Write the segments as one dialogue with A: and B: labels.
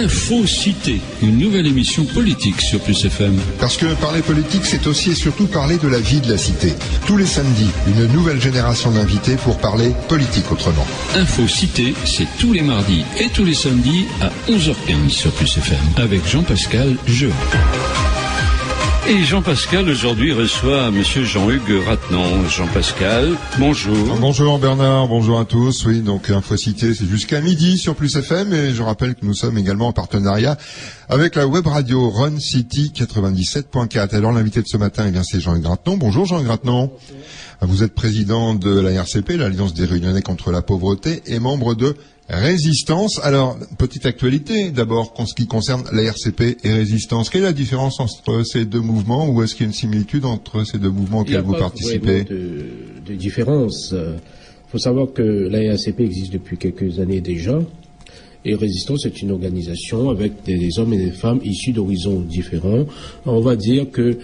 A: Info-Cité, une nouvelle émission politique sur Plus FM.
B: Parce que parler politique, c'est aussi et surtout parler de la vie de la cité. Tous les samedis, une nouvelle génération d'invités pour parler politique autrement.
A: Info-Cité, c'est tous les mardis et tous les samedis à 11h15 sur Plus FM, avec Jean-Pascal Jeu. Et Jean-Pascal, aujourd'hui, reçoit Monsieur Jean-Hugues Ratnan. Jean-Pascal, bonjour.
B: Bonjour Bernard, bonjour à tous. Oui, donc Info-Cité, c'est jusqu'à midi sur Plus FM. Et je rappelle que nous sommes également en partenariat avec la web radio Run City 97.4. Alors l'invité de ce matin, c'est Jean-Hugues Ratnan. Bonjour Jean-Hugues Ratnan. Vous êtes président de la RCP, l'Alliance des Réunionnais contre la pauvreté, et membre de Résistance. Alors, petite actualité, d'abord, en ce qui concerne la RCP et Résistance. Quelle est la différence entre ces deux mouvements, ou est-ce qu'il y a une similitude entre ces deux mouvements auxquels vous participez?
C: Il n'y a pas de différence. Il faut savoir que la RCP existe depuis quelques années déjà, et Résistance est une organisation avec des hommes et des femmes issus d'horizons différents. On va dire que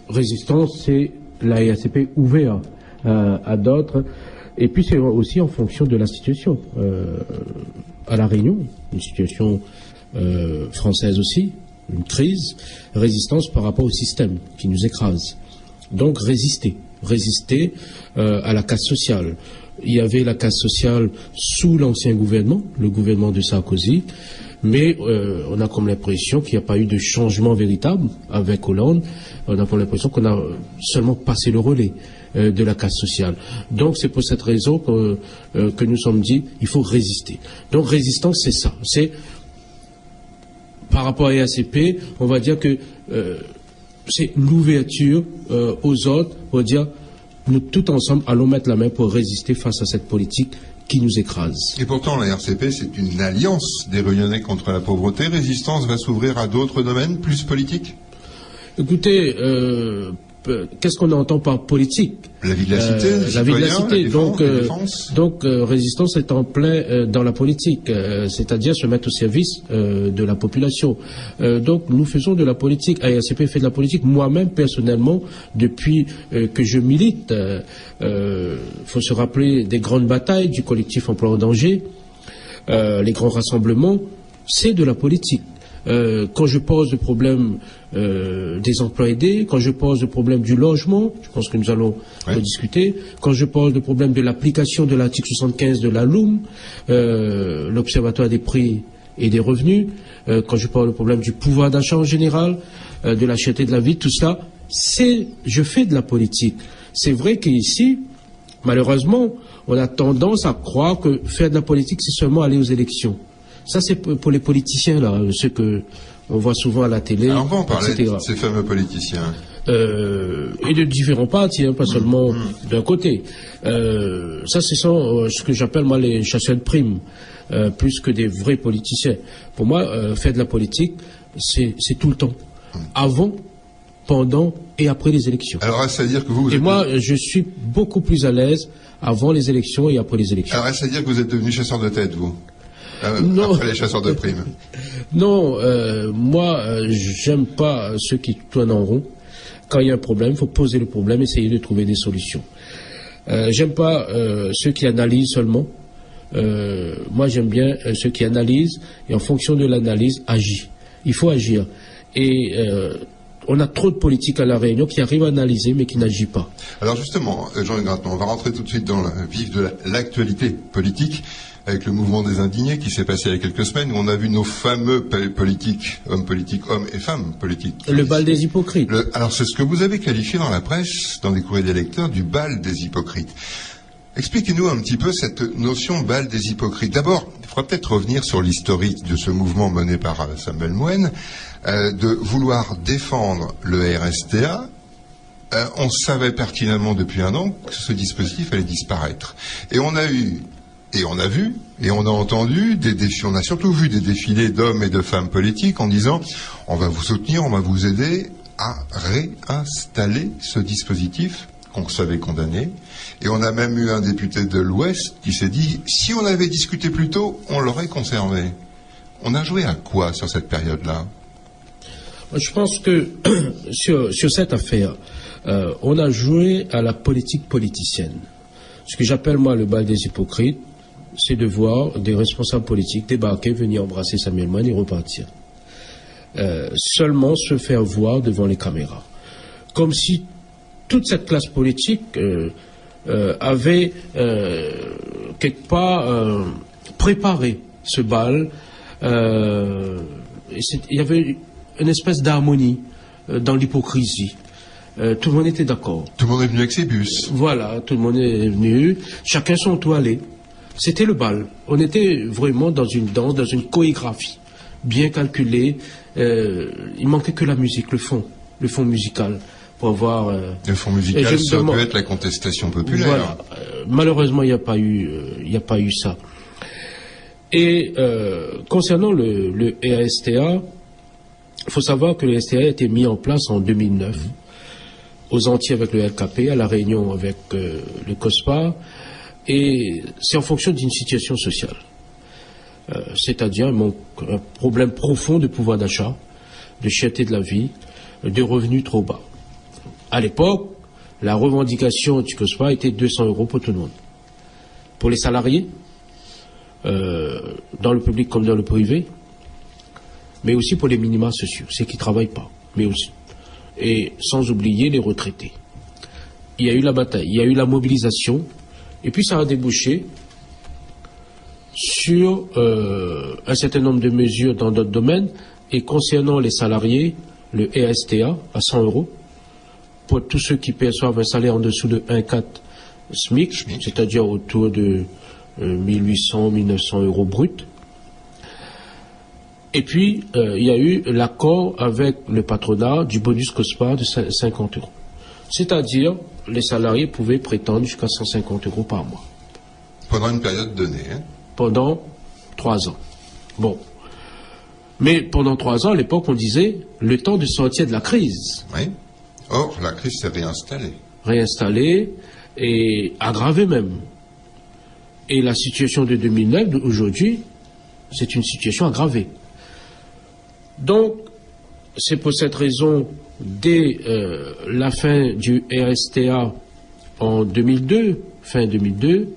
C: Résistance, c'est la RCP ouverte à d'autres. Et puis c'est aussi en fonction de la situation à La Réunion, une situation française aussi, une crise, résistance par rapport au système qui nous écrase. Donc résister à la casse sociale. Il y avait la casse sociale sous l'ancien gouvernement, le gouvernement de Sarkozy, mais on a comme l'impression qu'il n'y a pas eu de changement véritable avec Hollande. On a comme l'impression qu'on a seulement passé le relais de la casse sociale. Donc c'est pour cette raison que nous sommes dit il faut résister. Donc résistance, c'est ça. C'est par rapport à l'ACP, on va dire que c'est l'ouverture aux autres pour dire nous tout ensemble allons mettre la main pour résister face à cette politique qui nous écrase.
B: Et pourtant, la RCP, c'est une alliance des Réunionnais contre la pauvreté. Résistance va s'ouvrir à d'autres domaines plus politiques?
C: Écoutez, qu'est-ce qu'on entend par politique?
B: La vie de la cité,
C: la vie de la cité.
B: Donc,
C: Résistance est en plein dans la politique, c'est-à-dire se mettre au service de la population. Donc, nous faisons de la politique. ARCP fait de la politique. Moi-même, personnellement, depuis que je milite, faut se rappeler des grandes batailles du collectif Emploi en danger, les grands rassemblements, c'est de la politique. Quand je pose le problème des emplois aidés, quand je pose le problème du logement, je pense que nous allons discuter, quand je pose le problème de l'application de l'article 75 de la LOM, l'Observatoire des prix et des revenus, quand je pose le problème du pouvoir d'achat en général, de la cherté de la vie, tout ça, je fais de la politique. C'est vrai qu'ici, malheureusement, on a tendance à croire que faire de la politique, c'est seulement aller aux élections. Ça, c'est pour les politiciens, là, ceux que on voit souvent à la télé.
B: Alors, on va en parler de ces fameux politiciens.
C: Et de différents partis, pas seulement d'un côté. Ça, c'est ce que j'appelle, moi, les chasseurs de primes, plus que des vrais politiciens. Pour moi, faire de la politique, c'est tout le temps. Avant, pendant et après les élections.
B: Alors, c'est-à-dire que vous
C: et moi, je suis beaucoup plus à l'aise avant les élections et après les élections.
B: Alors, c'est-à-dire que vous êtes devenu chasseur de tête, vous?
C: Non.
B: Après les chasseurs de primes.
C: Non, moi, j'aime pas ceux qui tournent en rond. Quand il y a un problème, il faut poser le problème, essayer de trouver des solutions. J'aime pas ceux qui analysent seulement. Moi, j'aime bien ceux qui analysent et en fonction de l'analyse, agissent. Il faut agir. Et on a trop de politiques à La Réunion qui arrivent à analyser mais qui n'agissent pas.
B: Alors justement, Jean-Hugues Ratnan, on va rentrer tout de suite dans le vif de l'actualité politique, avec le mouvement des indignés qui s'est passé il y a quelques semaines, où on a vu nos fameux politiques, hommes et femmes politiques.
C: Le bal des hypocrites.
B: Alors c'est ce que vous avez qualifié dans la presse, dans les courriers des lecteurs, du bal des hypocrites. Expliquez-nous un petit peu cette notion bal des hypocrites. D'abord, il faudra peut-être revenir sur l'historique de ce mouvement mené par Samuel Mouen, de vouloir défendre le RSTA. On savait pertinemment depuis un an que ce dispositif allait disparaître. Et on a vu, et on a entendu on a surtout vu des défilés d'hommes et de femmes politiques en disant on va vous soutenir, on va vous aider à réinstaller ce dispositif qu'on savait condamné. Et on a même eu un député de l'Ouest qui s'est dit si on avait discuté plus tôt, on l'aurait conservé. On a joué à quoi sur cette période-là?
C: Je pense que sur cette affaire, on a joué à la politique politicienne. Ce que j'appelle moi le bal des hypocrites, c'est de voir des responsables politiques débarquer, venir embrasser Samuel Moine et repartir. Seulement se faire voir devant les caméras. Comme si toute cette classe politique avait quelque part préparé ce bal. Il y avait une espèce d'harmonie dans l'hypocrisie. Tout le monde était d'accord.
B: Tout le monde est venu avec ses bus.
C: Voilà, tout le monde est venu, chacun son toilé. C'était le bal. On était vraiment dans une danse, dans une chorégraphie bien calculée. Il manquait que la musique, le fond musical pour avoir.
B: Le fond musical, ça peut être la contestation populaire.
C: Voilà. Malheureusement, il n'y a pas eu ça. Et concernant le RSTA, il faut savoir que le RSTA a été mis en place en 2009. Aux Antilles avec le LKP, à La Réunion avec le COSPA, et c'est en fonction d'une situation sociale. C'est-à-dire un problème profond de pouvoir d'achat, de cherté de la vie, de revenus trop bas. À l'époque, la revendication du COSPA était 200 € pour tout le monde. Pour les salariés, dans le public comme dans le privé, mais aussi pour les minima sociaux, ceux qui ne travaillent pas, mais aussi. Et sans oublier les retraités. Il y a eu la bataille, il y a eu la mobilisation, et puis ça a débouché sur un certain nombre de mesures dans d'autres domaines, et concernant les salariés, le RSTA à 100 €, pour tous ceux qui perçoivent un salaire en dessous de 1,4 SMIC, c'est-à-dire autour de 1800, 1900 € bruts. Et puis, il y a eu l'accord avec le patronat du bonus COSPA de 50 €. C'est-à-dire, les salariés pouvaient prétendre jusqu'à 150 € par mois.
B: Pendant une période donnée, hein?
C: Pendant 3 ans. Bon. Mais pendant 3 ans, à l'époque, on disait le temps de sortir de la crise.
B: Oui. Or, la crise s'est réinstallée.
C: Réinstallée et aggravée même. Et la situation de 2009, aujourd'hui, c'est une situation aggravée. Donc, c'est pour cette raison, dès la fin du RSTA en 2002, fin 2002,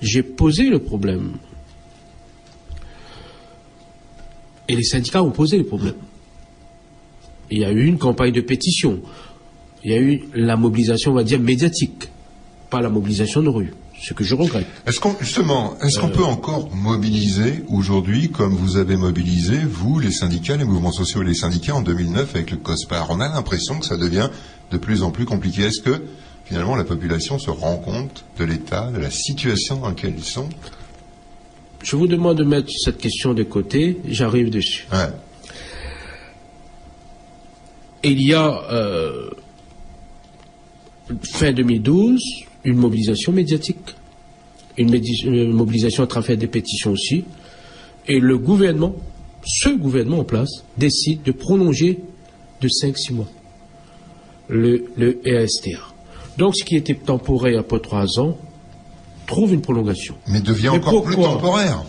C: j'ai posé le problème. Et les syndicats ont posé le problème. Il y a eu une campagne de pétition. Il y a eu la mobilisation, on va dire, médiatique, pas la mobilisation de rue. Ce que je regrette.
B: Est-ce qu'on peut encore mobiliser aujourd'hui, comme vous avez mobilisé, vous, les syndicats, les mouvements sociaux et les syndicats en 2009 avec le COSPA? On a l'impression que ça devient de plus en plus compliqué. Est-ce que, finalement, la population se rend compte de l'état, de la situation dans laquelle ils sont?
C: Je vous demande de mettre cette question de côté, j'arrive dessus.
B: Ouais.
C: Il y a, fin 2012, une mobilisation médiatique, une mobilisation à travers des pétitions aussi, et le gouvernement, ce gouvernement en place, décide de prolonger de 5-6 mois le RSTA. Donc ce qui était temporaire après 3 ans trouve une prolongation.
B: Mais devient encore plus temporaire.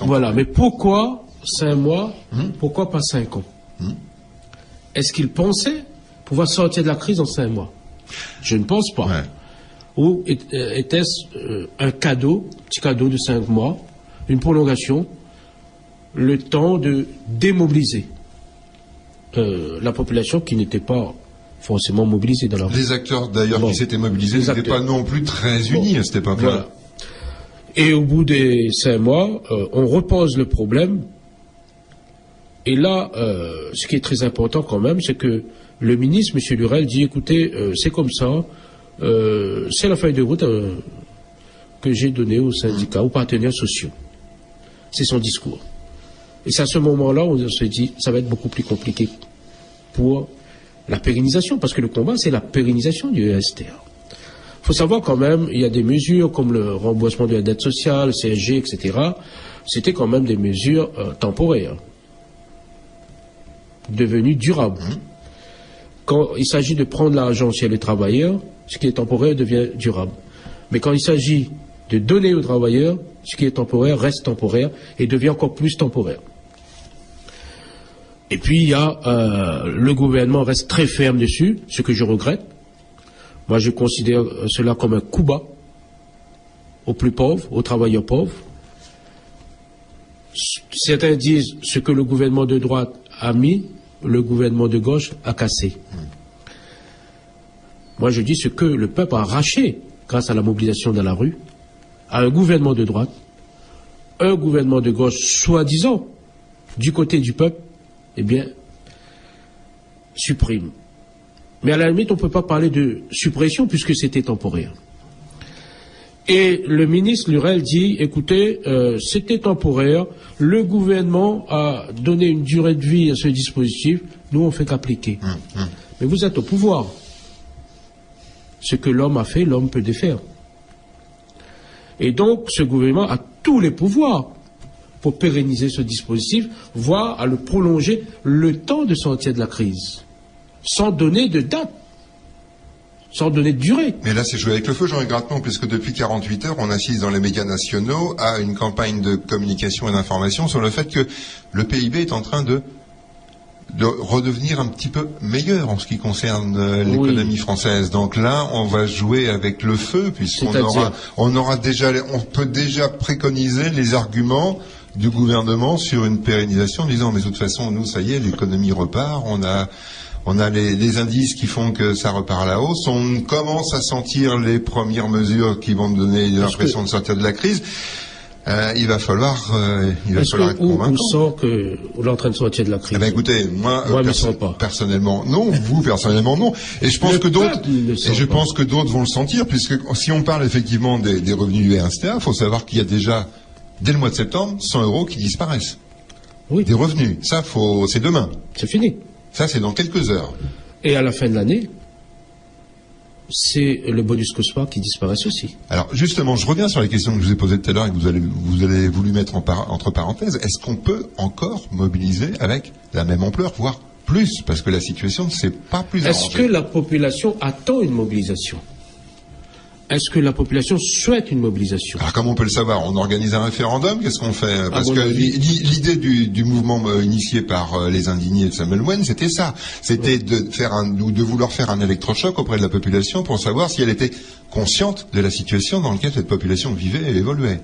C: Voilà, mais pourquoi 5 mois, pourquoi pas 5 ans? Est-ce qu'ils pensaient pouvoir sortir de la crise en 5 mois? Je ne pense pas.
B: Ouais.
C: Ou était-ce un cadeau, petit cadeau de 5 mois, une prolongation, le temps de démobiliser la population qui n'était pas forcément mobilisée dans la rue.
B: Les acteurs d'ailleurs qui s'étaient mobilisés n'étaient pas non plus très unis à cette époque-là.
C: Voilà. Et au bout des 5 mois, on repose le problème. Et là, ce qui est très important quand même, c'est que le ministre, M. Lurel, dit, écoutez, c'est comme ça, c'est la feuille de route que j'ai donnée aux syndicats, aux partenaires sociaux. C'est son discours. Et c'est à ce moment-là où on se dit, ça va être beaucoup plus compliqué pour la pérennisation, parce que le combat, c'est la pérennisation du RSTA. Il faut savoir quand même, il y a des mesures comme le remboursement de la dette sociale, CSG, etc. C'était quand même des mesures temporaires, devenues durables. Quand il s'agit de prendre l'argent chez les travailleurs, ce qui est temporaire devient durable. Mais quand il s'agit de donner aux travailleurs, ce qui est temporaire reste temporaire et devient encore plus temporaire. Et puis il y a le gouvernement reste très ferme dessus, ce que je regrette. Moi je considère cela comme un coup bas. aux plus pauvres, aux travailleurs pauvres. Certains disent ce que le gouvernement de droite a mis, le gouvernement de gauche a cassé. Moi, je dis ce que le peuple a arraché grâce à la mobilisation dans la rue, à un gouvernement de droite, un gouvernement de gauche, soi-disant, du côté du peuple, eh bien, supprime. Mais à la limite, on ne peut pas parler de suppression puisque c'était temporaire. Et le ministre Lurel dit, écoutez, c'était temporaire, le gouvernement a donné une durée de vie à ce dispositif, nous on fait qu'appliquer. Mais vous êtes au pouvoir. Ce que l'homme a fait, l'homme peut défaire. Et donc, ce gouvernement a tous les pouvoirs pour pérenniser ce dispositif, voire à le prolonger le temps de sortir de la crise, sans donner de date. Sans donner de durée.
B: Mais là, c'est joué avec le feu, Jean-Yves Gratton, puisque depuis 48 heures, on assiste dans les médias nationaux à une campagne de communication et d'information sur le fait que le PIB est en train de redevenir un petit peu meilleur en ce qui concerne l'économie française. Donc là, on va jouer avec le feu, puisqu'on on peut déjà préconiser les arguments du gouvernement sur une pérennisation, en disant, mais de toute façon, nous, ça y est, l'économie repart, on a les indices qui font que ça repart à la hausse. On commence à sentir les premières mesures qui vont donner l'impression de sortir de la crise. Il va falloir être convaincant.
C: On sent qu'on est en train de sortir de la crise.
B: Eh ben, écoutez, moi personnellement, non. Vous, personnellement, non. Et je pense que d'autres vont le sentir, puisque si on parle effectivement des revenus du RSTA, il faut savoir qu'il y a déjà, dès le mois de septembre, 100 € qui disparaissent.
C: Oui.
B: Des revenus. Ça, c'est demain.
C: C'est fini. Ça,
B: c'est dans quelques heures.
C: Et à la fin de l'année, c'est le bonus COSPA qui disparaît aussi.
B: Alors, justement, je reviens sur la question que je vous ai posée tout à l'heure et que vous avez voulu mettre entre parenthèses. Est-ce qu'on peut encore mobiliser avec la même ampleur, voire plus? Parce que la situation ne s'est pas plus arrangée.
C: Est-ce que la population attend une mobilisation? Est-ce que la population souhaite une mobilisation?
B: Alors, comment on peut le savoir? On organise un référendum? Qu'est-ce qu'on fait? Parce que l'idée du mouvement initié par les indignés de Samuel Moine, c'était ça. C'était de vouloir faire un électrochoc auprès de la population pour savoir si elle était consciente de la situation dans laquelle cette population vivait et évoluait.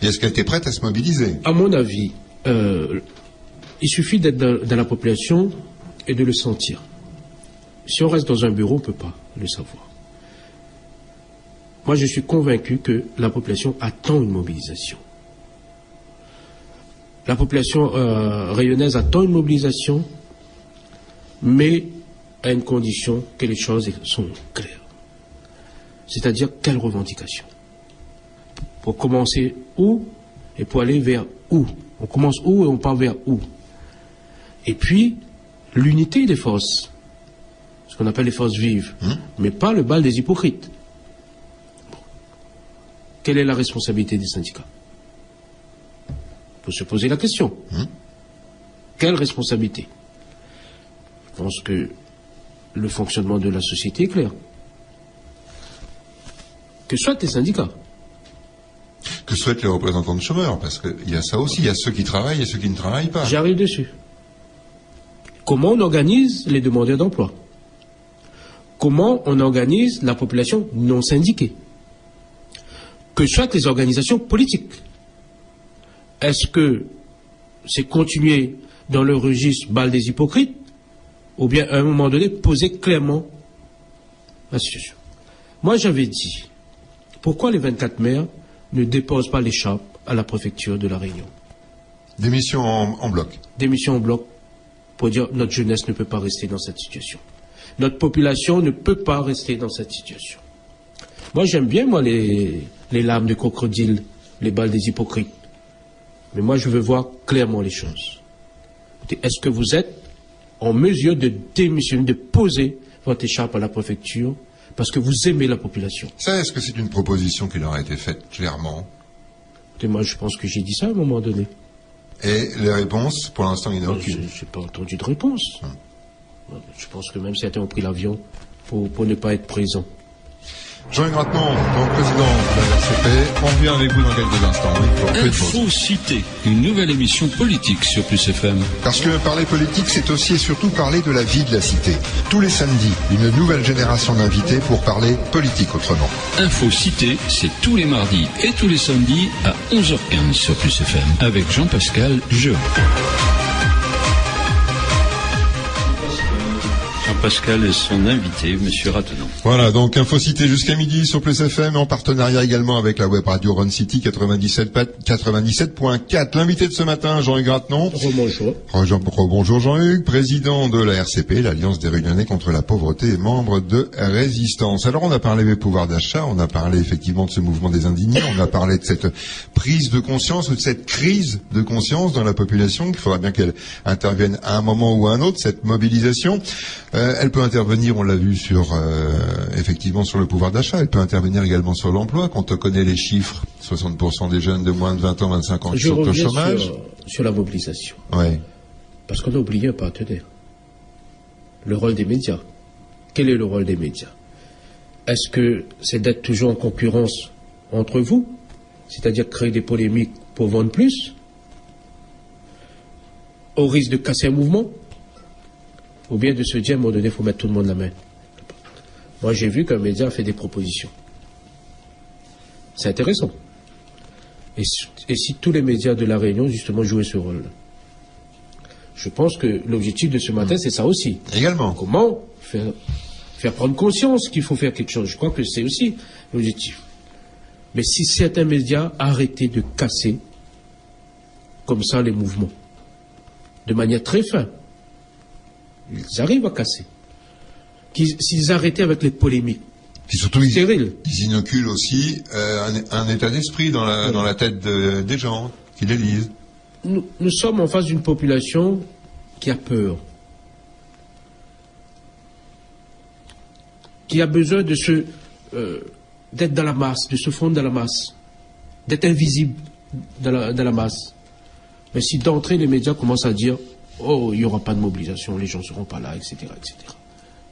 B: Et est-ce qu'elle était prête à se mobiliser?
C: À mon avis, il suffit d'être dans la population et de le sentir. Si on reste dans un bureau, on ne peut pas le savoir. Moi, je suis convaincu que la population attend une mobilisation. La population rayonnaise attend une mobilisation, mais à une condition que les choses sont claires. C'est-à-dire, quelle revendication? Pour commencer où et pour aller vers où? On commence où et on part vers où? Et puis, l'unité des forces, ce qu'on appelle les forces vives, mais pas le bal des hypocrites. Quelle est la responsabilité des syndicats? Il faut se poser la question. Quelle responsabilité? Je pense que le fonctionnement de la société est clair. Que souhaitent les syndicats?
B: Que souhaitent les représentants de chômeurs? Parce qu'il y a ça aussi, il y a ceux qui travaillent et ceux qui ne travaillent pas.
C: J'arrive dessus. Comment on organise les demandeurs d'emploi? Comment on organise la population non syndiquée? Que souhaitent les organisations politiques? Est-ce que c'est continuer dans le registre bal des hypocrites, ou bien à un moment donné poser clairement la situation? Moi j'avais dit, pourquoi les 24 maires ne déposent pas l'écharpe à la préfecture de La Réunion?
B: Démission en bloc.
C: Démission en bloc pour dire notre jeunesse ne peut pas rester dans cette situation. Notre population ne peut pas rester dans cette situation. Moi, j'aime bien, les larmes de crocodile, les balles des hypocrites. Mais moi, je veux voir clairement les choses. Est-ce que vous êtes en mesure de démissionner, de poser votre écharpe à la préfecture parce que vous aimez la population?
B: Ça, est-ce que c'est une proposition qui leur a été faite clairement?
C: Moi, je pense que j'ai dit ça à un moment donné.
B: Et les réponses, pour l'instant, il n'y en a aucune.
C: Je n'ai pas entendu de réponse. Je pense que même certains ont pris l'avion pour ne pas être présents.
B: Jean-Hugues Ratenon, donc président de la RCP, on revient avec vous dans quelques instants.
A: Info-Cité, une nouvelle émission politique sur Plus FM.
B: Parce que parler politique, c'est aussi et surtout parler de la vie de la cité. Tous les samedis, une nouvelle génération d'invités pour parler politique autrement.
A: Info-Cité, c'est tous les mardis et tous les samedis à 11h15 sur Plus FM, avec Jean-Pascal Jeu. Jean-Pascal et son invité, Monsieur Ratenon.
B: Voilà, donc Info-Cité jusqu'à midi sur Plus FM, en partenariat également avec la web radio Run City 97.4. L'invité de ce matin, Jean-Hugues Ratenon.
C: Bonjour.
B: Bonjour Jean-Hugues, président de la RCP, l'Alliance des Réunionnais contre la pauvreté et membre de Résistance. Alors on a parlé des pouvoirs d'achat, on a parlé effectivement de ce mouvement des indignés, on a parlé de cette prise de conscience ou de cette crise de conscience dans la population, qu'il faudra bien qu'elle intervienne à un moment ou à un autre, cette mobilisation. Elle peut intervenir, on l'a vu, effectivement sur le pouvoir d'achat. Elle peut intervenir également sur l'emploi. Quand on connaît les chiffres, 60% des jeunes de moins de 20 ans, 25 ans qui sont au chômage.
C: Sur la mobilisation.
B: Ouais.
C: Parce qu'on a oublié un partenaire. Le rôle des médias. Quel est le rôle des médias? Est-ce que c'est d'être toujours en concurrence entre vous? C'est-à-dire créer des polémiques pour vendre plus? Au risque de casser un mouvement? Ou bien de se dire, à un moment donné, il faut mettre tout le monde la main. Moi, j'ai vu qu'un média a fait des propositions. C'est intéressant. Et si tous les médias de La Réunion, justement, jouaient ce rôle? Je pense que l'objectif de ce matin, c'est ça aussi.
B: Également.
C: Comment faire prendre conscience qu'il faut faire quelque chose? Je crois que c'est aussi l'objectif. Mais si certains médias arrêtaient de casser, comme ça, les mouvements, de manière très fine, ils arrivent à casser. S'ils arrêtaient avec les polémiques.
B: Puis surtout,
C: stériles.
B: Ils inoculent aussi un état d'esprit dans la tête des gens qui les lisent.
C: Nous sommes en face d'une population qui a peur. Qui a besoin de d'être dans la masse, de se fondre dans la masse, d'être invisible dans la masse. Mais si d'entrée les médias commencent à dire oh, il n'y aura pas de mobilisation, les gens ne seront pas là, etc., etc.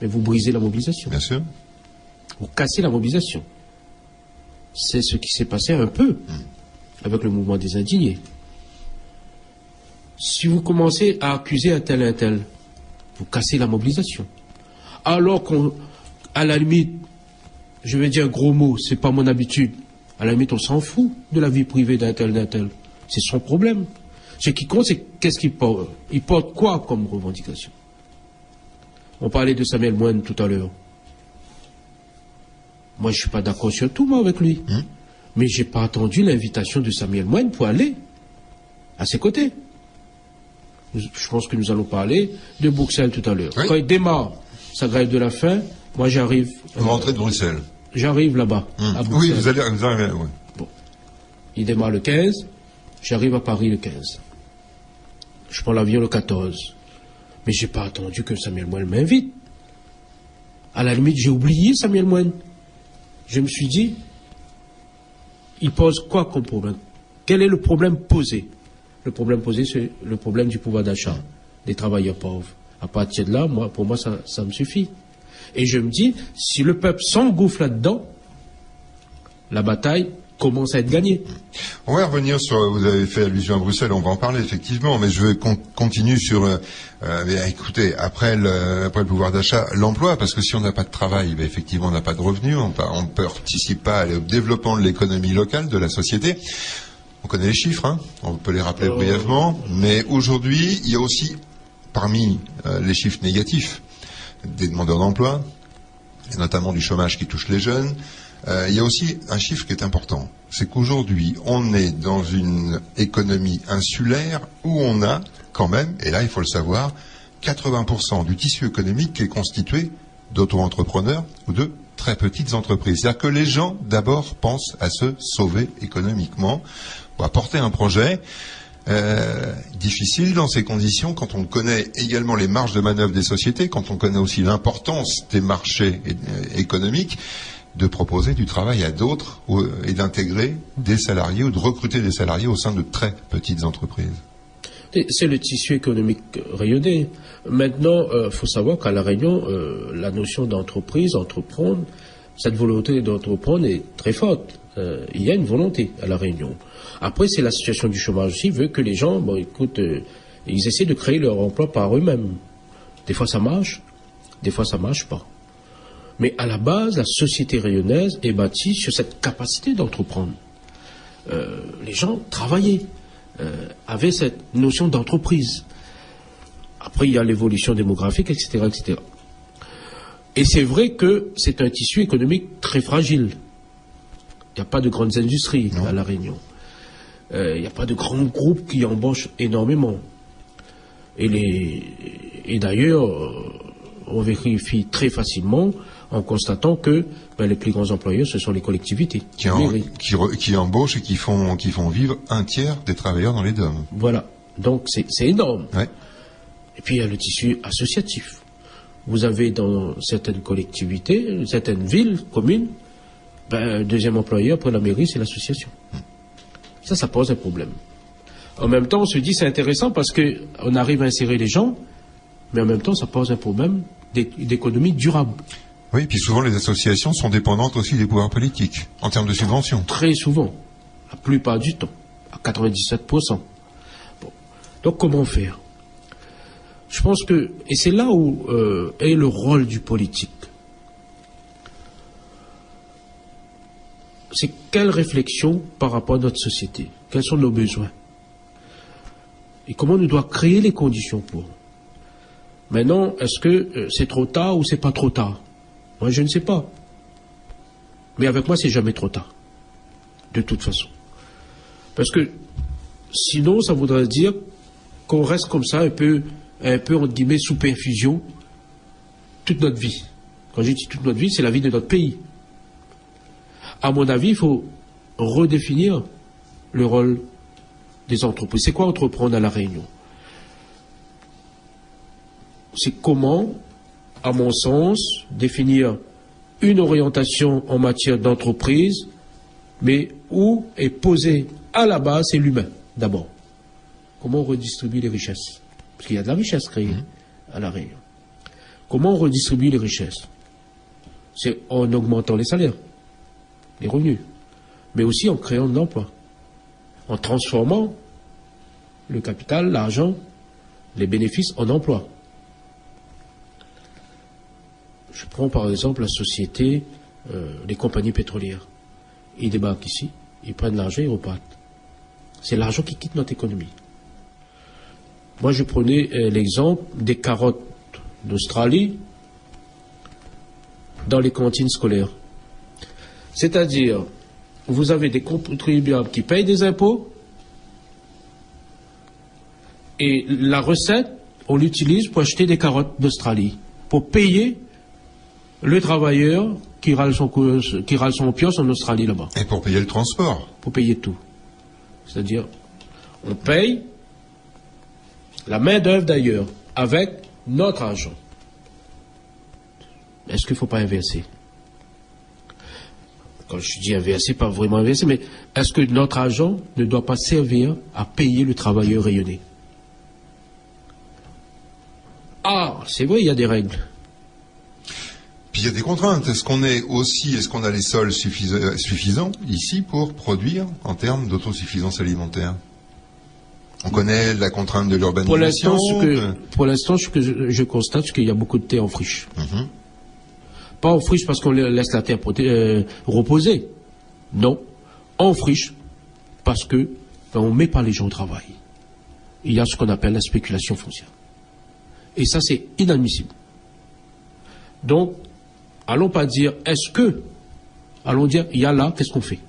C: Mais vous brisez la mobilisation.
B: Bien sûr.
C: Vous cassez la mobilisation. C'est ce qui s'est passé un peu avec le mouvement des indignés. Si vous commencez à accuser un tel, vous cassez la mobilisation. Alors qu'à la limite, je vais dire un gros mot, c'est pas mon habitude. À la limite, on s'en fout de la vie privée d'un tel. C'est son problème. Ce qui compte, c'est qu'est-ce qu'il porte. Il porte quoi comme revendication? On parlait de Samuel Moine tout à l'heure. Moi, je ne suis pas d'accord sur tout, moi, avec lui. Mais je n'ai pas attendu l'invitation de Samuel Moine pour aller à ses côtés. Je pense que nous allons parler de Bruxelles tout à l'heure. Oui. Quand il démarre sa grève de la faim, moi, j'arrive...
B: Vous rentrez de Bruxelles? J'arrive
C: là-bas, à Bruxelles.
B: Oui, vous arrivez, oui.
C: Bon. Il démarre le 15, j'arrive à Paris le 15. Je prends l'avion le 14. Mais je n'ai pas attendu que Samuel Moine m'invite. À la limite, j'ai oublié Samuel Moine. Je me suis dit, il pose quoi comme problème? Quel est le problème posé? Le problème posé, c'est le problème du pouvoir d'achat des travailleurs pauvres. À partir de là, pour moi, ça me suffit. Et je me dis, si le peuple s'engouffre là-dedans, la bataille commence à être gagnée.
B: On va revenir sur, vous avez fait allusion à Bruxelles, on va en parler effectivement, mais je veux qu'on continue sur, écoutez, après le pouvoir d'achat, l'emploi, parce que si on n'a pas de travail, effectivement on n'a pas de revenus, on ne participe pas au développement de l'économie locale, de la société. On connaît les chiffres, hein, on peut les rappeler brièvement, mais aujourd'hui, il y a aussi, parmi les chiffres négatifs, des demandeurs d'emploi, et notamment du chômage qui touche les jeunes. Il y a aussi un chiffre qui est important, c'est qu'aujourd'hui, on est dans une économie insulaire où on a quand même, et là il faut le savoir, 80% du tissu économique qui est constitué d'auto-entrepreneurs ou de très petites entreprises. C'est-à-dire que les gens, d'abord, pensent à se sauver économiquement ou à porter un projet. Difficile dans ces conditions, quand on connaît également les marges de manœuvre des sociétés, quand on connaît aussi l'importance des marchés économiques, de proposer du travail à d'autres et d'intégrer des salariés ou de recruter des salariés au sein de très petites entreprises.
C: C'est le tissu économique rayonné. Maintenant, faut savoir qu'à La Réunion, la notion d'entreprise, entreprendre, Cette volonté d'entreprendre est très forte. Il y a une volonté à La Réunion. Après, c'est la situation du chômage aussi, veut que les gens, ils essaient de créer leur emploi par eux-mêmes. Des fois ça marche, des fois ça marche pas. Mais à la base, la société réunionnaise est bâtie sur cette capacité d'entreprendre. Les gens travaillaient, avaient cette notion d'entreprise. Après, il y a l'évolution démographique, etc., etc. Et c'est vrai que c'est un tissu économique très fragile. Il n'y a pas de grandes industries à La Réunion. Il n'y a pas de grands groupes qui embauchent énormément. Et d'ailleurs, on vérifie très facilement en constatant que les plus grands employeurs, ce sont les collectivités.
B: Qui embauchent et qui font vivre un tiers des travailleurs dans les DOM.
C: Voilà. Donc c'est énorme.
B: Ouais.
C: Et puis il y a le tissu associatif. Vous avez dans certaines collectivités, certaines villes, communes, deuxième employeur après la mairie, c'est l'association. Ça pose un problème. En même temps, on se dit c'est intéressant parce qu'on arrive à insérer les gens, mais en même temps, ça pose un problème d'économie durable.
B: Oui, puis souvent les associations sont dépendantes aussi des pouvoirs politiques, en termes de subventions.
C: Très souvent, la plupart du temps, à 97%. Bon. Donc comment faire? Je pense que, et c'est là où est le rôle du politique. C'est quelle réflexion par rapport à notre société? Quels sont nos besoins? Et comment on doit créer les conditions pour? Maintenant, est-ce que c'est trop tard ou c'est pas trop tard? Moi, je ne sais pas. Mais avec moi, c'est jamais trop tard. De toute façon. Parce que sinon, ça voudrait dire qu'on reste comme ça, un peu entre guillemets, sous perfusion, toute notre vie. Quand je dis toute notre vie, c'est la vie de notre pays. À mon avis, il faut redéfinir le rôle des entreprises. C'est quoi entreprendre à La Réunion? C'est comment, à mon sens, définir une orientation en matière d'entreprise, mais où est posé à la base, c'est l'humain, d'abord. Comment on redistribue les richesses? Parce qu'il y a de la richesse créée à La Réunion. Comment on redistribue les richesses? C'est en augmentant les salaires, les revenus, mais aussi en créant de l'emploi, en transformant le capital, l'argent, les bénéfices en emploi. Je prends par exemple la société, les compagnies pétrolières. Ils débarquent ici, ils prennent l'argent, ils repartent. C'est l'argent qui quitte notre économie. Moi, je prenais l'exemple des carottes d'Australie dans les cantines scolaires. C'est-à-dire, vous avez des contribuables qui payent des impôts et la recette, on l'utilise pour acheter des carottes d'Australie, pour payer le travailleur qui râle son pioche en Australie là-bas.
B: Et pour payer le transport.
C: Pour payer tout. C'est-à-dire, on paye la main-d'œuvre d'ailleurs, avec notre argent. Est-ce qu'il ne faut pas inverser? Quand je dis inverser, pas vraiment inverser, mais est-ce que notre argent ne doit pas servir à payer le travailleur rayonné? Ah, c'est vrai, il y a des règles.
B: Puis il y a des contraintes. Est-ce qu'on a les sols suffisants ici pour produire en termes d'autosuffisance alimentaire? On connaît la contrainte de l'urbanisation.
C: Pour l'instant, ce que je constate, c'est qu'il y a beaucoup de terre en friche. Pas en friche parce qu'on laisse la terre reposer. Non. En friche parce que on ne met pas les gens au travail. Il y a ce qu'on appelle la spéculation foncière. Et ça, c'est inadmissible. Donc, allons pas dire, allons dire, il y a là, qu'est-ce qu'on fait?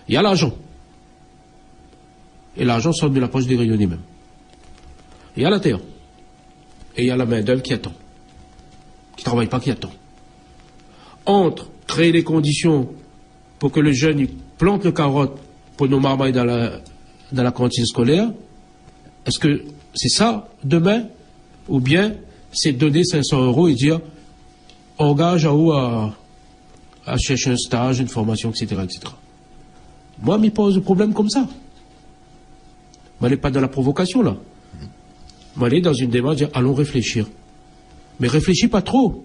C: Il y a l'argent. Et l'argent sort de la poche des rayonnés même. Il y a la terre. Et il y a la main-d'œuvre qui attend. Qui ne travaille pas, qui attend. Entre créer les conditions pour que le jeune il plante le carotte pour nos marmailles dans la cantine scolaire, est-ce que c'est ça demain? Ou bien c'est donner 500 € et dire engage à où à chercher un stage, une formation, etc., etc. Moi, m'y pose un problème comme ça. Mais elle n'est pas dans la provocation, là. Mais elle est dans une démarche de dire, allons réfléchir. Mais réfléchis pas trop.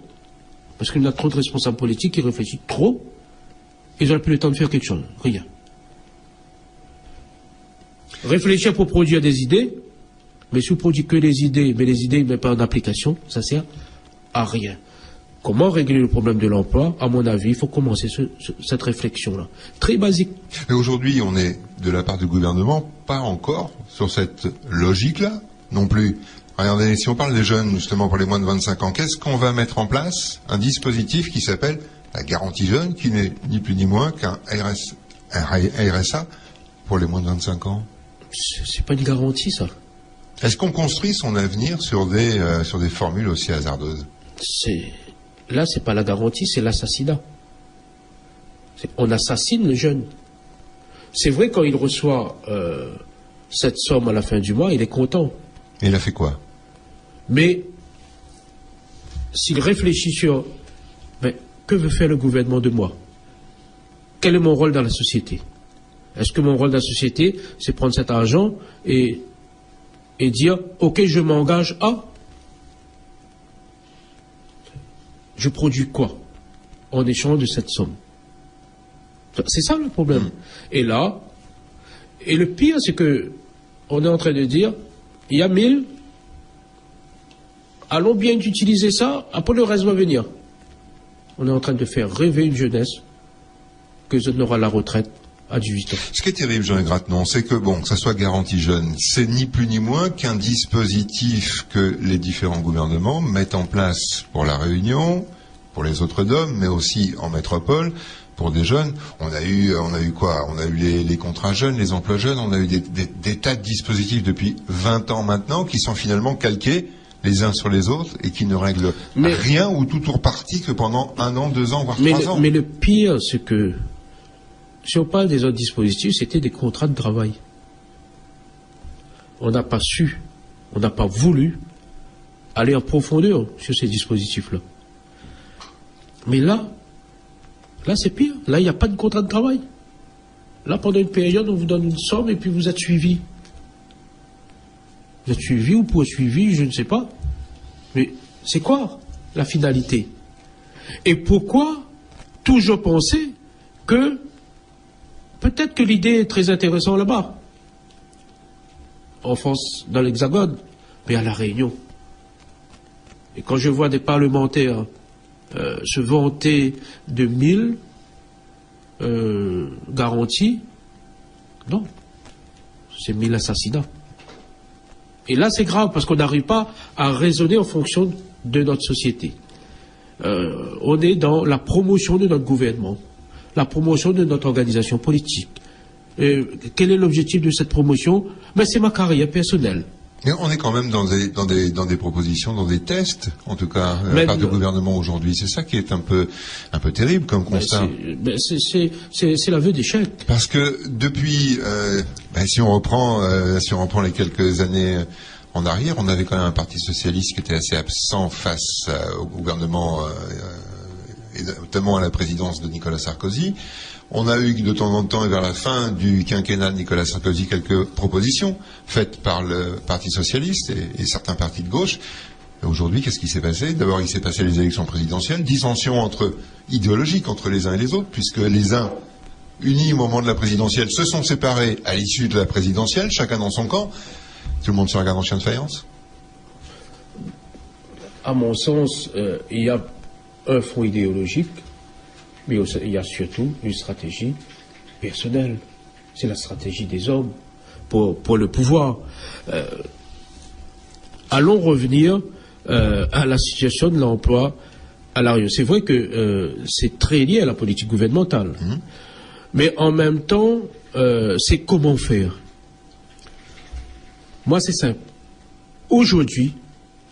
C: Parce qu'il y a trop de responsables politiques qui réfléchissent trop. Ils n'ont plus le temps de faire quelque chose. Rien. Réfléchir pour produire des idées, mais si vous produisez que des idées, mais les idées ne mettent pas en application, ça sert à rien. Comment régler le problème de l'emploi? À mon avis, il faut commencer cette réflexion-là. Très basique.
B: Mais aujourd'hui, on est, de la part du gouvernement, pas encore sur cette logique-là, non plus. Regardez, si on parle des jeunes, justement, pour les moins de 25 ans, qu'est-ce qu'on va mettre en place? Un dispositif qui s'appelle la garantie jeune, qui n'est ni plus ni moins qu'un RSA pour les moins de 25 ans.
C: C'est pas une garantie, ça.
B: Est-ce qu'on construit son avenir sur des formules aussi hasardeuses?
C: Là, c'est pas la garantie, c'est l'assassinat. On assassine le jeune. C'est vrai, quand il reçoit cette somme à la fin du mois, il est content.
B: Et il a fait quoi?
C: Mais s'il réfléchit sur que veut faire le gouvernement de moi? Quel est mon rôle dans la société? Est-ce que mon rôle dans la société, c'est prendre cet argent et dire ok, je m'engage à... Je produis quoi en échange de cette somme? C'est ça le problème. Et là, et le pire, c'est que on est en train de dire, il y a 1000, allons bien utiliser ça, après le reste va venir. On est en train de faire rêver une jeunesse que je n'aura la retraite à 18 ans.
B: Ce qui est terrible, Jean-Hugues Grattenon, c'est que, bon, que ça soit garantie jeune, c'est ni plus ni moins qu'un dispositif que les différents gouvernements mettent en place pour la Réunion, pour les autres DOM, mais aussi en métropole, pour des jeunes. On a eu quoi? On a eu les contrats jeunes, les emplois jeunes, on a eu des tas de dispositifs depuis 20 ans maintenant qui sont finalement calqués les uns sur les autres et qui ne règlent rien ou tout reparti que pendant 1 an, 2 ans, voire 3 ans.
C: Mais le pire, c'est que si on parle des autres dispositifs, c'était des contrats de travail. On n'a pas su, on n'a pas voulu aller en profondeur sur ces dispositifs-là. Mais là c'est pire. Là, il n'y a pas de contrat de travail. Là, pendant une période, on vous donne une somme et puis vous êtes suivi. Vous êtes suivi ou poursuivi, je ne sais pas. Mais c'est quoi la finalité? Et pourquoi toujours penser que peut-être que l'idée est très intéressante là-bas, en France, dans l'Hexagone, mais à La Réunion. Et quand je vois des parlementaires se vanter de 1000 garanties, non, c'est 1000 assassinats. Et là, c'est grave parce qu'on n'arrive pas à raisonner en fonction de notre société. On est dans la promotion de notre gouvernement, la promotion de notre organisation politique. Quel est l'objectif de cette promotion? C'est ma carrière personnelle.
B: Mais on est quand même dans des propositions, dans des tests, en tout cas, de la part du gouvernement aujourd'hui. C'est ça qui est un peu terrible comme constat.
C: C'est l'aveu d'échec.
B: Parce que depuis, si on reprend les quelques années en arrière, on avait quand même un parti socialiste qui était assez absent face au gouvernement, et notamment à la présidence de Nicolas Sarkozy. On a eu de temps en temps, et vers la fin du quinquennat de Nicolas Sarkozy, quelques propositions faites par le Parti socialiste et certains partis de gauche. Et aujourd'hui, qu'est-ce qui s'est passé? D'abord, il s'est passé les élections présidentielles, dissensions idéologiques entre les uns et les autres, puisque les uns, unis au moment de la présidentielle, se sont séparés à l'issue de la présidentielle, chacun dans son camp. Tout le monde se regarde en chien de faïence?
C: À mon sens, il y a un fond idéologique, mais il y a surtout une stratégie personnelle. C'est la stratégie des hommes pour le pouvoir. Allons revenir à la situation de l'emploi à La Réunion. C'est vrai que c'est très lié à la politique gouvernementale. Mais en même temps, c'est comment faire. Moi, c'est simple. Aujourd'hui,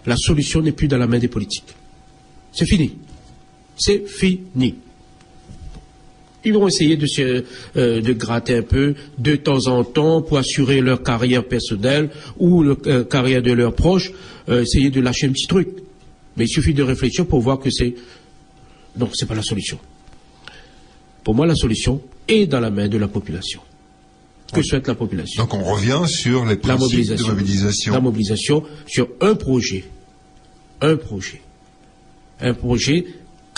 C: la solution n'est plus dans la main des politiques. C'est fini. C'est fini. Ils vont essayer de gratter un peu de temps en temps pour assurer leur carrière personnelle ou la carrière de leurs proches, essayer de lâcher un petit truc. Mais il suffit de réfléchir pour voir que c'est... Non, c'est pas la solution. Pour moi, la solution est dans la main de la population. Que souhaite la population?
B: Donc on revient sur les principes de mobilisation.
C: La mobilisation sur un projet. Un projet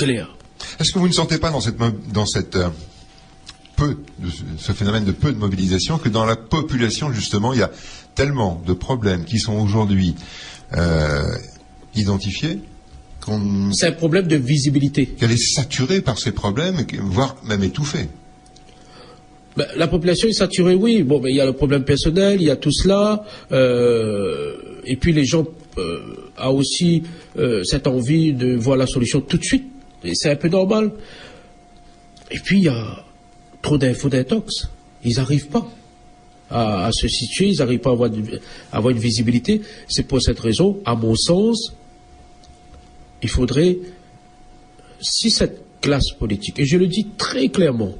C: clair.
B: Est-ce que vous ne sentez pas dans ce phénomène de peu de mobilisation, que dans la population, justement, il y a tellement de problèmes qui sont aujourd'hui identifiés
C: c'est un problème de visibilité.
B: Qu'elle est saturée par ces problèmes, voire même étouffée.
C: La population est saturée, oui. Bon, il y a le problème personnel, il y a tout cela, et puis les gens ont aussi cette envie de voir la solution tout de suite, et c'est un peu normal. Et puis il y a trop d'infos d'intox. Ils n'arrivent pas à se situer, ils n'arrivent pas à avoir une visibilité. C'est pour cette raison, à mon sens, il faudrait, si cette classe politique, et je le dis très clairement,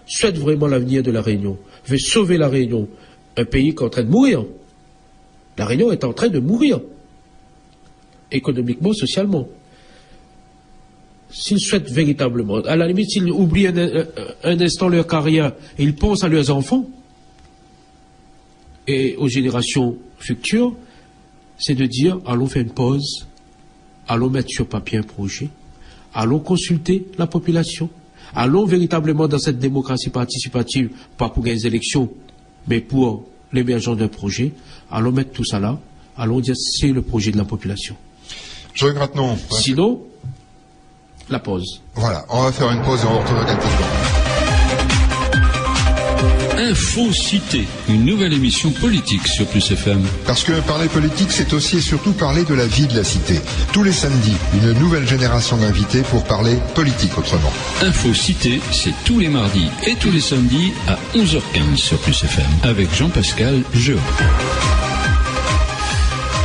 C: souhaite vraiment l'avenir de la Réunion, veut sauver la Réunion, un pays qui est en train de mourir. La Réunion est en train de mourir, économiquement, socialement. S'ils souhaitent véritablement, à la limite, s'ils oublient un instant leur carrière et ils pensent à leurs enfants et aux générations futures, c'est de dire, allons faire une pause, allons mettre sur papier un projet, allons consulter la population, allons véritablement dans cette démocratie participative, pas pour les élections, mais pour l'émergence d'un projet, allons mettre tout ça là, allons dire c'est le projet de la population.
B: Je regrette non.
C: Sinon, la pause.
B: Voilà, on va faire une pause et on va retrouver quelques temps.
A: Info Cité, une nouvelle émission politique sur Plus FM.
B: Parce que parler politique, c'est aussi et surtout parler de la vie de la cité. Tous les samedis, une nouvelle génération d'invités pour parler politique autrement.
A: Info Cité, c'est tous les mardis et tous les samedis à 11h15 sur Plus FM avec Jean-Pascal Jean.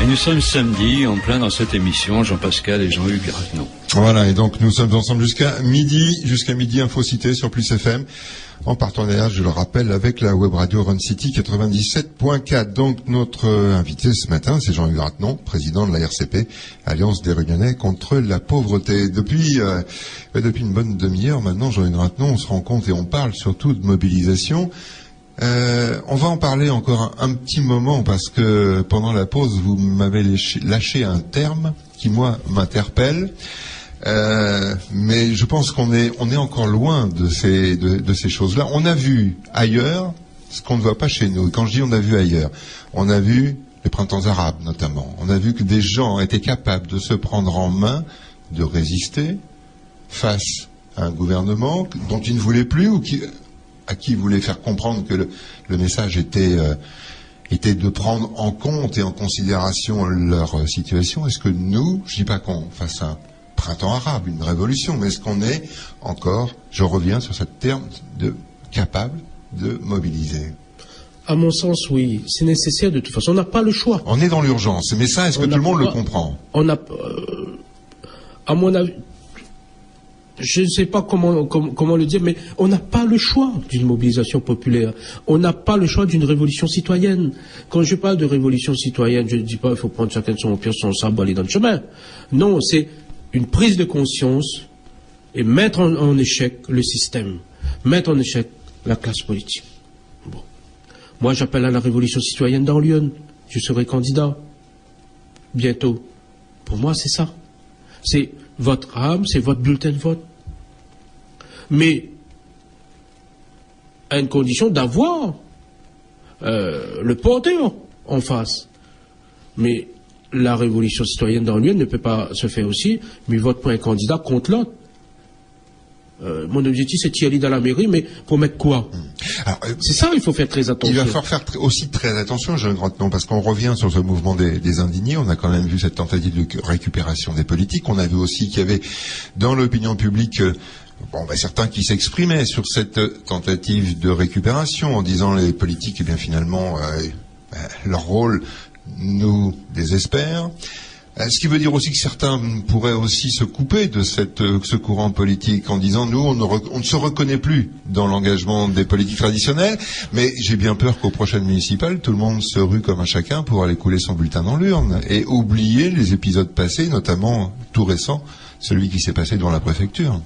A: Et nous sommes samedi, en plein dans cette émission, Jean-Pascal et Jean-Hugues Ratneau.
B: Voilà, et donc nous sommes ensemble jusqu'à midi Info Cité sur Plus FM, en partenariat, je le rappelle, avec la web radio Run City 97.4. Donc notre invité ce matin, c'est Jean-Hugues Ratneau, président de la RCP, Alliance des Réunionnais contre la pauvreté. Depuis une bonne demi-heure maintenant, Jean-Hugues Ratneau, on se rend compte et on parle surtout de mobilisation. On va en parler encore un petit moment parce que pendant la pause, vous m'avez lâché un terme qui, moi, m'interpelle. Mais je pense qu'on est encore loin de ces choses-là. On a vu ailleurs ce qu'on ne voit pas chez nous. Et quand je dis on a vu ailleurs, on a vu les printemps arabes notamment. On a vu que des gens étaient capables de se prendre en main, de résister face à un gouvernement dont ils ne voulaient plus ou à qui ils voulaient faire comprendre que le message était de prendre en compte et en considération leur situation. Est-ce que nous, je dis pas qu'on fasse un printemps arabe, une révolution, mais est-ce qu'on est encore, je reviens sur ce terme, capable de mobiliser?
C: À mon sens, oui. C'est nécessaire de toute façon. On n'a pas le choix.
B: On est dans l'urgence. Mais ça, est-ce que tout le monde le comprend?
C: À mon avis, je ne sais pas comment le dire, mais on n'a pas le choix d'une mobilisation populaire. On n'a pas le choix d'une révolution citoyenne. Quand je parle de révolution citoyenne, je ne dis pas il faut prendre chacun son pierre, son sabre, aller dans le chemin. Non, c'est une prise de conscience et mettre en échec le système, mettre en échec la classe politique. Bon. Moi, j'appelle à la révolution citoyenne dans Lyon. Je serai candidat bientôt. Pour moi, c'est ça. C'est votre âme, c'est votre bulletin de vote. Mais à une condition d'avoir le porteur en face. Mais la révolution citoyenne dans Lyon ne peut pas se faire aussi, mais vote pour un candidat contre l'autre. Mon objectif, c'est d'y aller dans la mairie, mais pour mettre quoi? Alors, c'est ça, il faut faire très attention.
B: Il va falloir faire aussi très attention, Jean Ratneau, parce qu'on revient sur ce mouvement des indignés. On a quand même vu cette tentative de récupération des politiques. On a vu aussi qu'il y avait dans l'opinion publique certains qui s'exprimaient sur cette tentative de récupération en disant les politiques, finalement, leur rôle nous désespère. Ce qui veut dire aussi que certains pourraient aussi se couper de ce courant politique en disant nous on ne se reconnaît plus dans l'engagement des politiques traditionnelles, mais j'ai bien peur qu'aux prochaines municipales tout le monde se rue comme un chacun pour aller couler son bulletin dans l'urne et oublier les épisodes passés, notamment tout récent, celui qui s'est passé devant la préfecture.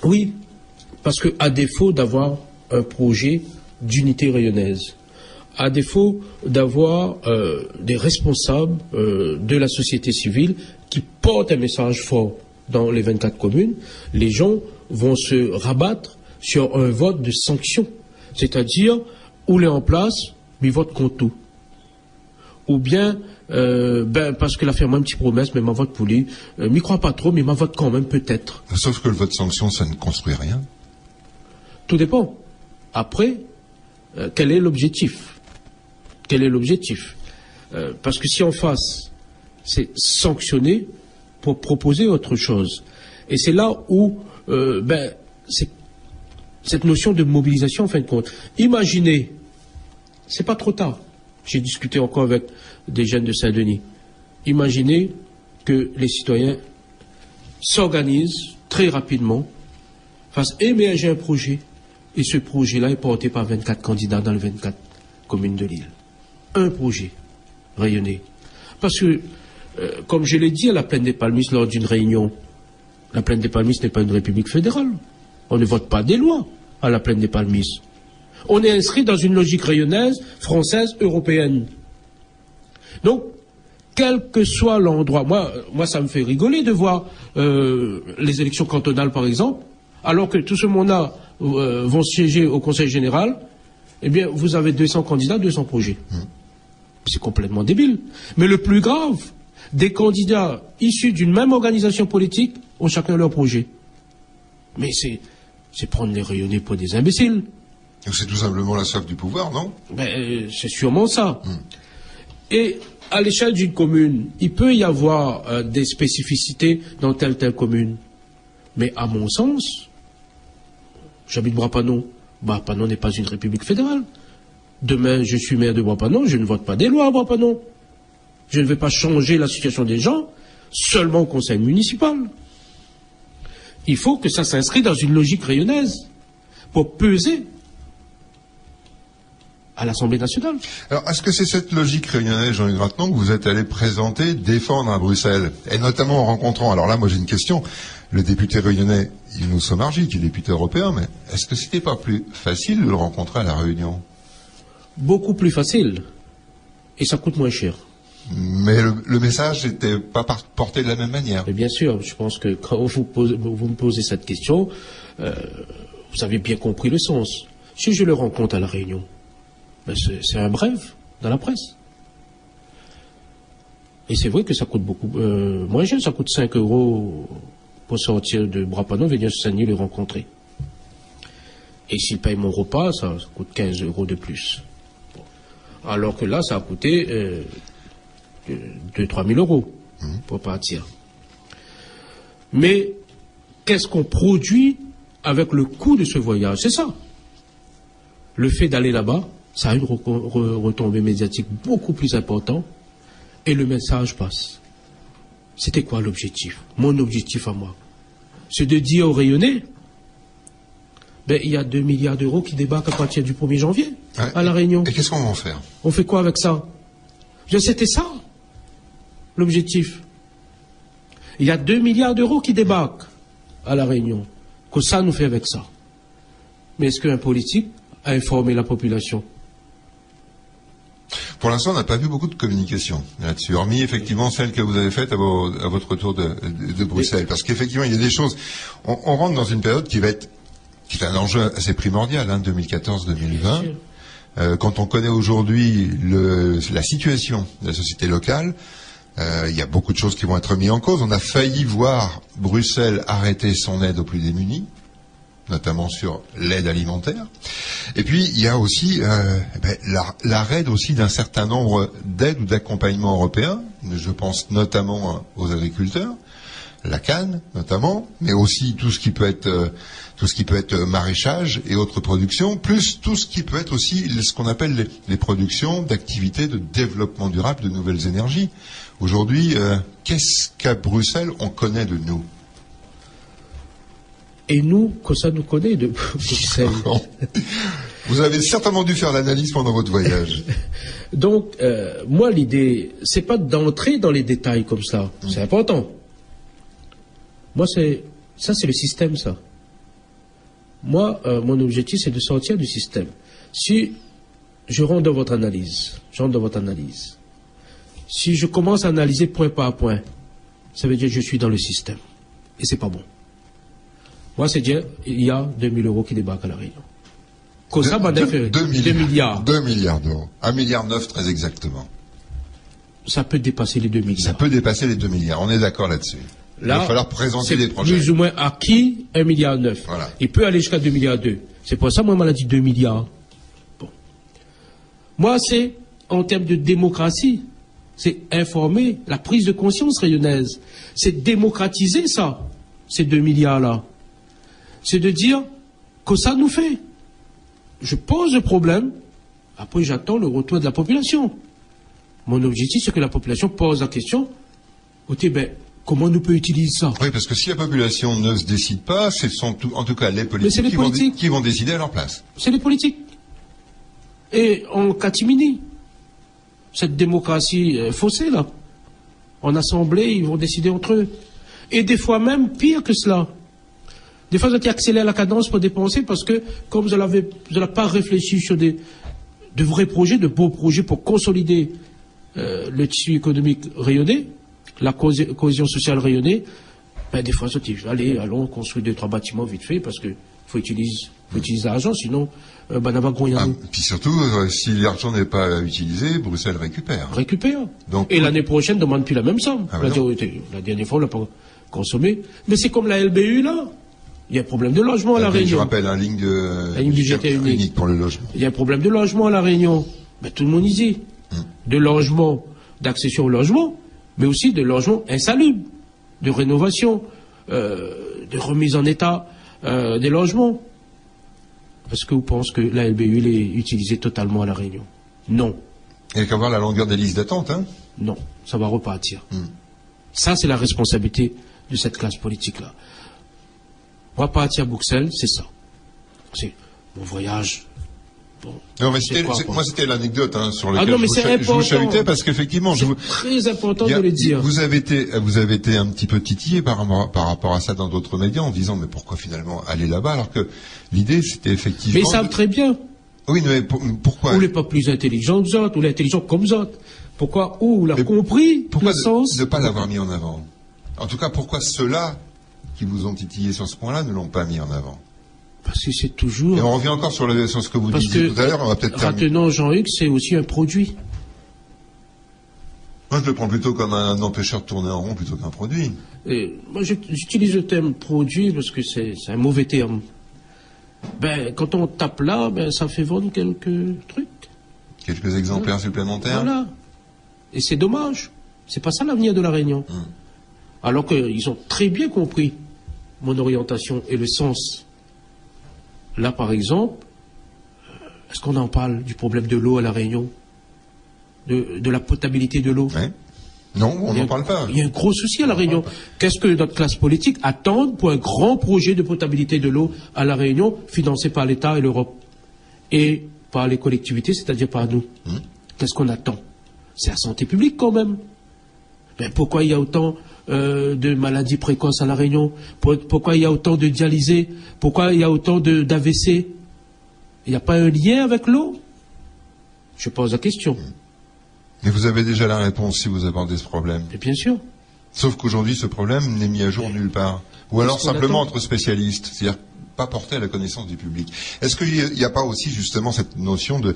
C: Oui, parce que à défaut d'avoir un projet d'unité rayonnaise, à défaut d'avoir des responsables de la société civile qui portent un message fort dans les 24 communes, les gens vont se rabattre sur un vote de sanction. C'est-à-dire, ou les en place, mais ils votent contre tout. Ou bien, parce que la firme a une petite promesse, mais ma vote pour lui, m'y croit pas trop, mais ma vote quand même peut-être.
B: Sauf que le vote sanction, ça ne construit rien.
C: Tout dépend. Après, quel est l'objectif? Quel est l'objectif? Parce que si en face, c'est sanctionner pour proposer autre chose. Et c'est là où, c'est cette notion de mobilisation, en fin de compte. Imaginez, c'est pas trop tard. J'ai discuté encore avec des jeunes de Saint-Denis. Imaginez que les citoyens s'organisent très rapidement, fassent émerger un projet, et ce projet-là est porté par 24 candidats dans les 24 communes de l'île. Un projet rayonné. Parce que, comme je l'ai dit à la Plaine des Palmistes lors d'une réunion, la Plaine des Palmistes n'est pas une république fédérale. On ne vote pas des lois à la Plaine des Palmistes. On est inscrit dans une logique rayonnaise, française, européenne. Donc, quel que soit l'endroit, moi ça me fait rigoler de voir les élections cantonales par exemple, alors que tout ce monde-là vont siéger au Conseil général, eh bien vous avez 200 candidats, 200 projets. C'est complètement débile. Mais le plus grave, des candidats issus d'une même organisation politique ont chacun leur projet. Mais c'est prendre les rayonnés pour des imbéciles.
B: C'est tout simplement la soif du pouvoir, non?
C: C'est sûrement ça. Et à l'échelle d'une commune, il peut y avoir des spécificités dans telle commune. Mais à mon sens, j'habite Bras-Panon. Bras-Panon n'est pas une république fédérale. Demain, je suis maire de Bras-Panon, je ne vote pas des lois à Bras-Panon. Je ne vais pas changer la situation des gens seulement au conseil municipal. Il faut que ça s'inscrit dans une logique rayonnaise pour peser à l'Assemblée nationale.
B: Alors, est-ce que c'est cette logique rayonnaise, Jean-Hugues Rattenant, que vous êtes allé présenter, défendre à Bruxelles? Et notamment en rencontrant, alors là, moi j'ai une question, le député rayonnais, Younous Omarjee, qui est député européen, mais est-ce que c'était pas plus facile de le rencontrer à La Réunion? Beaucoup plus facile.
C: Et ça coûte moins cher.
B: Mais le message n'était pas porté de la même manière.
C: Mais bien sûr, je pense que quand vous me posez cette question, vous avez bien compris le sens. Si je le rencontre à La Réunion, c'est un bref dans la presse. Et c'est vrai que ça coûte beaucoup moins cher, ça coûte 5 € pour sortir de Bras-Panon, venir sur Saint-Denis le rencontrer. Et s'il paye mon repas, ça coûte 15 € de plus. Alors que là, ça a coûté 2-3 000 € pour partir. Mais qu'est-ce qu'on produit avec le coût de ce voyage? C'est ça. Le fait d'aller là-bas, ça a une retombée médiatique beaucoup plus importante et le message passe. C'était quoi l'objectif? Mon objectif à moi, c'est de dire aux rayonnés, il y a 2 milliards d'euros qui débarquent à partir du 1er janvier à La Réunion.
B: Et qu'est-ce qu'on va en faire?
C: On fait quoi avec ça? C'était ça, l'objectif. Il y a 2 milliards d'euros qui débarquent à La Réunion. Que ça nous fait avec ça? Mais est-ce qu'un politique a informé la population?
B: Pour l'instant, on n'a pas vu beaucoup de communication là-dessus, hormis effectivement celle que vous avez faite à votre retour de Bruxelles. Parce qu'effectivement, il y a des choses... On rentre dans une période qui est un enjeu assez primordial, 2014-2020. Quand on connaît aujourd'hui la situation de la société locale, il y a beaucoup de choses qui vont être mises en cause. On a failli voir Bruxelles arrêter son aide aux plus démunis, notamment sur l'aide alimentaire. Et puis, il y a aussi l'arrêt aussi d'un certain nombre d'aides ou d'accompagnements européens. Je pense notamment aux agriculteurs, la canne notamment, mais aussi tout ce qui peut être maraîchage et autres productions, plus tout ce qui peut être aussi ce qu'on appelle les productions d'activités de développement durable de nouvelles énergies. Aujourd'hui, qu'est-ce qu'à Bruxelles on connaît de nous?
C: Et nous, que ça nous connaît de Bruxelles.
B: Vous avez certainement dû faire l'analyse pendant votre voyage.
C: Donc, moi, l'idée, c'est pas d'entrer dans les détails comme ça. C'est important. Moi, c'est le système, ça. Moi, mon objectif, c'est de sortir du système. Si je rentre dans votre analyse, si je commence à analyser point par point, ça veut dire que je suis dans le système. Et c'est pas bon. Moi, c'est dire, il y a 2 000 € qui débarquent à La Réunion. Cosa
B: 2
C: milliards.
B: 2 milliards d'euros. 1,9 milliard très exactement.
C: Ça peut dépasser les 2 milliards.
B: Ça peut dépasser les 2 milliards. On est d'accord là-dessus.
C: Là,
B: il va falloir présenter des projets.
C: Plus ou moins acquis 1,9 milliard.
B: Voilà.
C: Il peut aller jusqu'à 2,2 milliards. C'est pour ça, moi, on m'a dit 2 milliards. Bon. Moi, c'est, en termes de démocratie, c'est informer la prise de conscience rayonnaise. C'est démocratiser ça, ces 2 milliards-là. C'est de dire que ça nous fait. Je pose le problème, après j'attends le retour de la population. Mon objectif, c'est que la population pose la question, ok, ben, comment nous peut utiliser ça?
B: Oui, parce que si la population ne se décide pas, ce sont en tout cas les politiques qui vont décider à leur place.
C: C'est les politiques. Et en catimini, cette démocratie faussée, là, en assemblée, ils vont décider entre eux. Et des fois même, pire que cela. Des fois, vous avez accéléré la cadence pour dépenser parce que, comme vous n'avez pas réfléchi sur de vrais projets, de beaux projets pour consolider le tissu économique rayonné, la cohésion sociale rayonnée, ben, des fois, allons construire 2-3 bâtiments vite fait parce que faut utiliser l'argent, sinon,
B: puis surtout, si l'argent n'est pas utilisé, Bruxelles récupère.
C: Donc, et l'année prochaine, ne demande plus la même somme. La dernière fois, on l'a pas consommé. Mais c'est comme la LBU, là. Il y a un problème de logement à La Réunion.
B: Je rappelle, la ligne budgétaire unique pour le logement.
C: Il y a un problème de logement à La Réunion. Ben, tout le monde y dit. De logement, d'accession au logement, mais aussi de logement insalubre, de rénovation, de remise en état des logements. Est-ce que vous pensez que la LBU est utilisée totalement à La Réunion? Non.
B: Il n'y a qu'à voir la longueur des listes d'attente, hein?
C: Non, ça va repartir. Ça, c'est la responsabilité de cette classe politique-là. Moi, partir à Bruxelles, c'est ça. C'est mon voyage. Bon,
B: non, mais moi, c'était l'anecdote sur laquelle
C: je
B: vous chahutais parce qu'effectivement,
C: c'est très important de le dire.
B: Vous avez été un petit peu titillé par rapport à ça dans d'autres médias en disant mais pourquoi finalement aller là-bas alors que l'idée c'était effectivement.
C: Mais ils savent très bien.
B: Oui, mais pourquoi?
C: Ou n'est pas plus intelligent que autres, ou l'intelligent comme autres. Pourquoi? Ou l'a compris.
B: Pourquoi
C: le sens.
B: Ne pas l'avoir mis en avant? En tout cas, pourquoi ceux-là qui vous ont titillé sur ce point-là ne l'ont pas mis en avant?
C: Parce que c'est toujours...
B: Et on revient encore sur ce que vous disiez tout à l'heure, on va peut-être terminer.
C: Maintenant, Jean-Hugues, c'est aussi un produit.
B: Moi, je le prends plutôt comme un empêcheur de tourner en rond plutôt qu'un produit.
C: Moi, j'utilise le terme produit parce que c'est un mauvais terme. Ben, quand on tape là, ben, ça fait vendre quelques trucs.
B: Quelques exemplaires supplémentaires.
C: Voilà. Et c'est dommage. C'est pas ça l'avenir de La Réunion. Alors qu'ils ont très bien compris mon orientation et le sens. Là, par exemple, est-ce qu'on en parle du problème de l'eau à La Réunion? De la potabilité de l'eau?
B: Ouais. Non, on n'en parle pas.
C: Il y a un gros souci à La Réunion. Qu'est-ce que notre classe politique attend pour un grand projet de potabilité de l'eau à La Réunion, financé par l'État et l'Europe? Et par les collectivités, c'est-à-dire par nous. Qu'est-ce qu'on attend? C'est la santé publique quand même. Mais pourquoi il y a autant de maladies précoces à La Réunion? Pourquoi il y a autant de dialysés? Pourquoi il y a autant d'AVC? Il n'y a pas un lien avec l'eau? Je pose la question.
B: Mais vous avez déjà la réponse si vous abordez ce problème.
C: Et bien sûr.
B: Sauf qu'aujourd'hui, ce problème n'est mis à jour nulle part. Ou alors simplement entre spécialistes, c'est-à-dire pas porté à la connaissance du public. Est-ce qu'il n'y a pas aussi justement cette notion de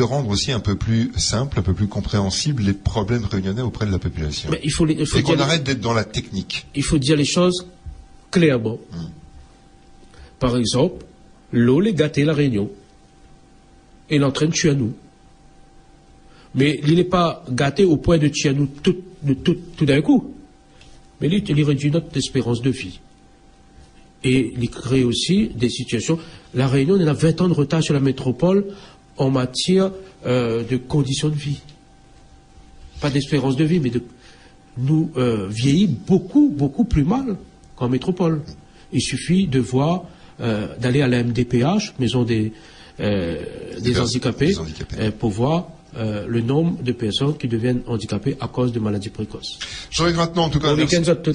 B: rendre aussi un peu plus simple, un peu plus compréhensible les problèmes réunionnais auprès de la population?
C: Mais il faut
B: et qu'on arrête d'être dans la technique.
C: Il faut dire les choses clairement. Par exemple, l'eau les gâtée La Réunion. Et l'entraîne tuer à nous. Mais il n'est pas gâté au point de tuer à nous tout d'un coup. Mais il réduit notre espérance de vie. Et il crée aussi des situations. La Réunion, on a 20 ans de retard sur la métropole en matière de conditions de vie. Pas d'espérance de vie, mais nous vieillit beaucoup plus mal qu'en métropole. Il suffit de voir, d'aller à la MDPH, Maison des handicapés, pour voir le nombre de personnes qui deviennent handicapées à cause de maladies précoces.
B: Jean-Hugues Ratenon, en tout cas,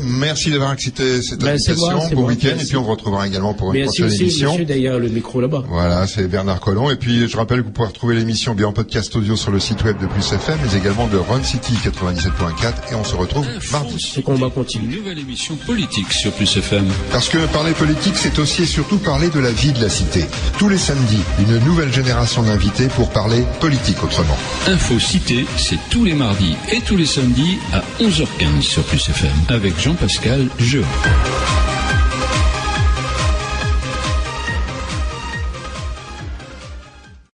B: merci d'avoir accepté cette invitation. Bon week-end, et puis on vous retrouvera également pour une prochaine émission.
C: Monsieur derrière le micro là-bas.
B: Voilà, c'est Bernard Collomb. Et puis je rappelle que vous pouvez retrouver l'émission bien en podcast audio sur le site web de Plus FM, mais également de Run City 97.4. Et on se retrouve mardi.
C: Ce combat continue.
A: Une nouvelle émission politique sur Plus FM.
B: Parce que parler politique, c'est aussi et surtout parler de la vie de la cité. Tous les samedis, une nouvelle génération d'invités pour parler politique autrement.
A: Info Cité, c'est tous les mardis et tous les samedis à 11h15 sur Plus FM avec Jean-Pascal Jean.